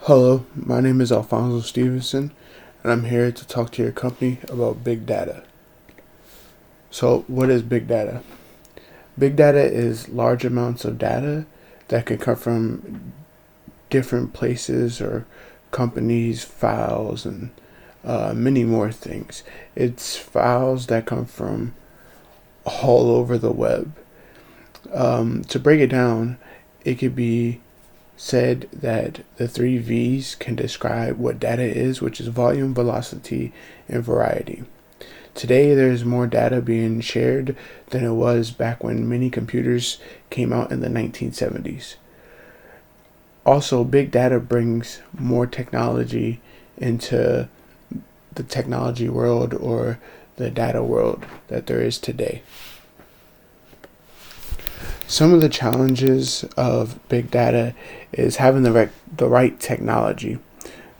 Hello, my name is AlfonzoStevenson, and I'm here to talk to your company about big data. So, what is big data? Big data is large amounts of data that can come from different places or companies, files, and many more things. It's files that come from all over the web. To break it down, it could be said that the three V's can describe what data is, which is volume, velocity, and variety. Today, there's more data being shared than it was back when many computers came out in the 1970s. Also, big data brings more technology into the technology world or the data world that there is today. Some of the challenges of big data is having the right technology,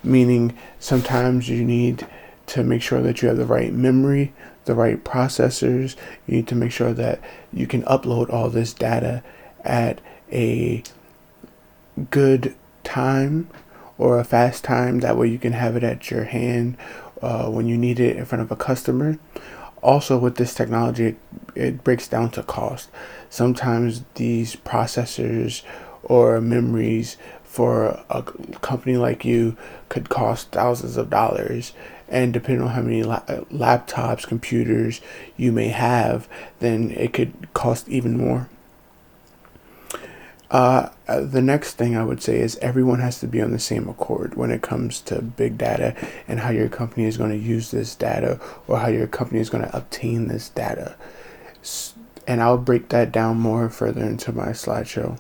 meaning sometimes you need to make sure that you have the right memory, the right processors. You need to make sure that you can upload all this data at a good time or a fast time. That way you can have it at your hand when you need it in front of a customer. Also, with this technology, it breaks down to cost. Sometimes these processors or memories for a company like you could cost thousands of dollars, and depending on how many laptops, computers you may have, then it could cost even more. The next thing I would say is everyone has to be on the same accord when it comes to big data and how your company is going to use this data or how your company is going to obtain this data. And I'll break that down more further into my slideshow.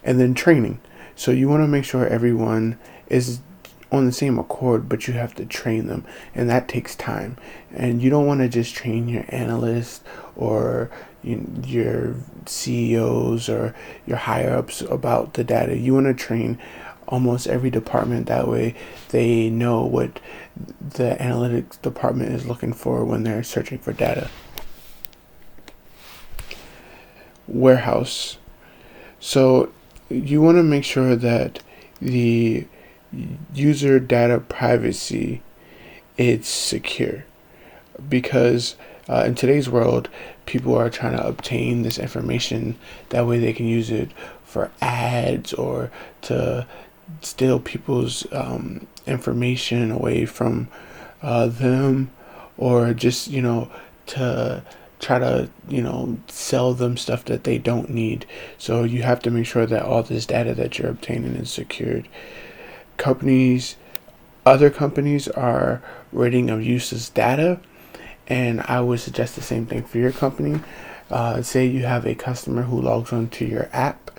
And then training. So you want to make sure everyone is on the same accord, but you have to train them, and that takes time. And you don't want to just train your analysts or your CEOs or your higher ups about the data. You want to train almost every department. That way they know what the analytics department is looking for when they're searching for data. Warehouse. So you want to make sure that the user data privacy is secure, because in today's world people are trying to obtain this information. That way they can use it for ads or to steal people's information away from them, or just to try to sell them stuff that they don't need. So you have to make sure that all this data that you're obtaining is secured. companies Other companies are rating of uses data, and I would suggest the same thing for your company. Say you have a customer who logs onto your app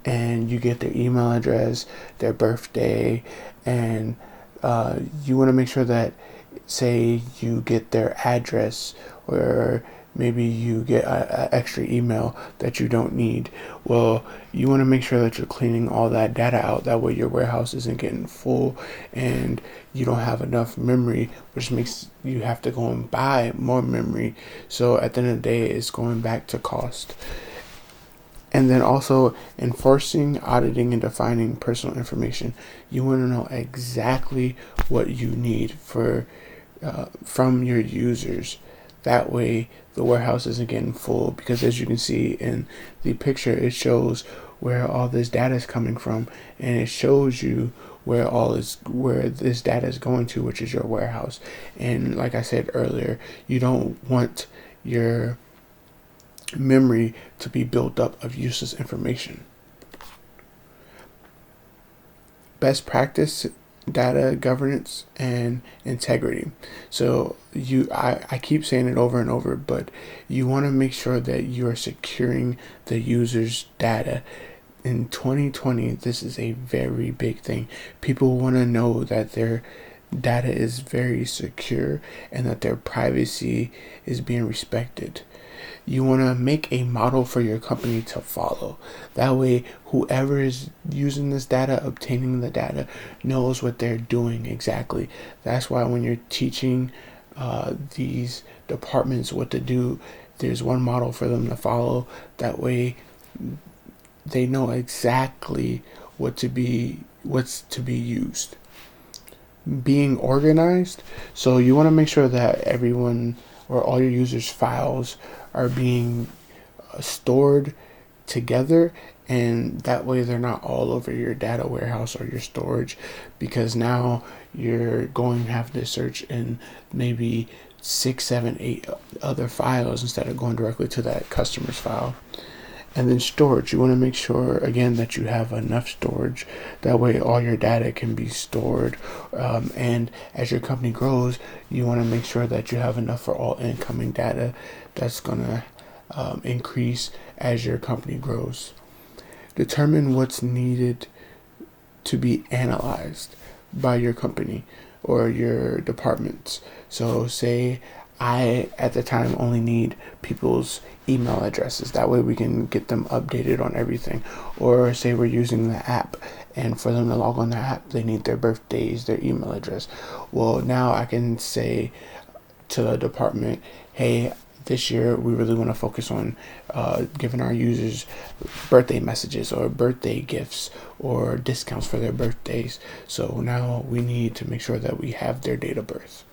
and you get their email address, their birthday, and you want to make sure that, say you get their address, or maybe you get an extra email that you don't need. Well, you want to make sure that you're cleaning all that data out. That way your warehouse isn't getting full and you don't have enough memory, which makes you have to go and buy more memory. So at the end of the day, it's going back to cost. And then also enforcing, auditing, and defining personal information. You want to know exactly what you need from your users. That way the warehouse isn't getting full, because as you can see in the picture, it shows where all this data is coming from, and it shows you where this data is going to, which is your warehouse. And like I said earlier, you don't want your memory to be built up of useless information. Best practice data governance and integrity. So I keep saying it over and over, but you want to make sure that you are securing the user's data. In 2020, this is a very big thing. People want to know that their data is very secure and that their privacy is being respected. You want to make a model for your company to follow. That way, whoever is using this data, obtaining the data, knows what they're doing exactly. That's why when you're teaching these departments what to do, there's one model for them to follow. That way, they know exactly what's to be used. Being organized, so you want to make sure that everyone or all your users' files are being stored together, and that way they're not all over your data warehouse or your storage, because now you're going to have to search in maybe 6, 7, 8 other files instead of going directly to that customer's file. And then storage, you want to make sure again that you have enough storage, that way all your data can be stored. And as your company grows, you want to make sure that you have enough for all incoming data that's going to increase as your company grows. Determine what's needed to be analyzed by your company or your departments. So say I at the time only need people's email addresses, that way we can get them updated on everything. Or say we're using the app, and for them to log on the app they need their birthdays, their email address. Well, now I can say to the department, hey, this year we really want to focus on giving our users birthday messages or birthday gifts or discounts for their birthdays. So now we need to make sure that we have their date of birth.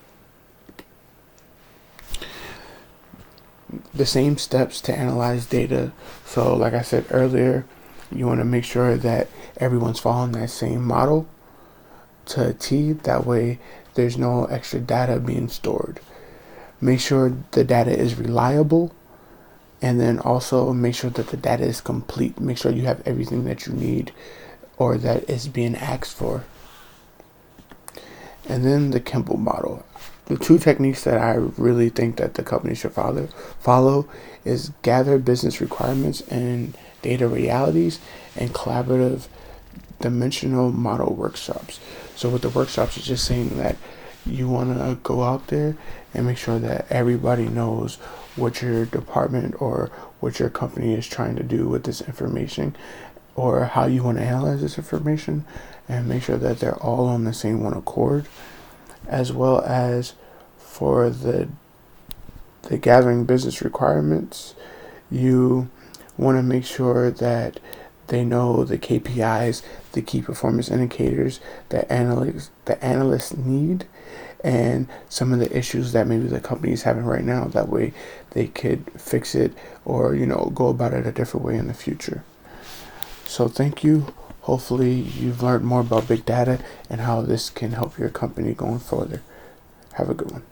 The same steps to analyze data. So like I said earlier, you want to make sure that everyone's following that same model to a T. That way there's no extra data being stored. Make sure the data is reliable, and then also make sure that the data is complete. Make sure you have everything that you need or that is being asked for. And then the Kimball model. The two techniques that I really think that the company should follow is gather business requirements and data realities, and collaborative dimensional model workshops. So with the workshops, it's just saying that you want to go out there and make sure that everybody knows what your department or what your company is trying to do with this information, or how you want to analyze this information, and make sure that they're all on the same one accord. As well as for the gathering business requirements, you want to make sure that they know the KPIs, the key performance indicators that analysts need, and some of the issues that maybe the company is having right now. That way they could fix it, or go about it a different way in the future. So thank you. Hopefully you've learned more about big data and how this can help your company going further. Have a good one.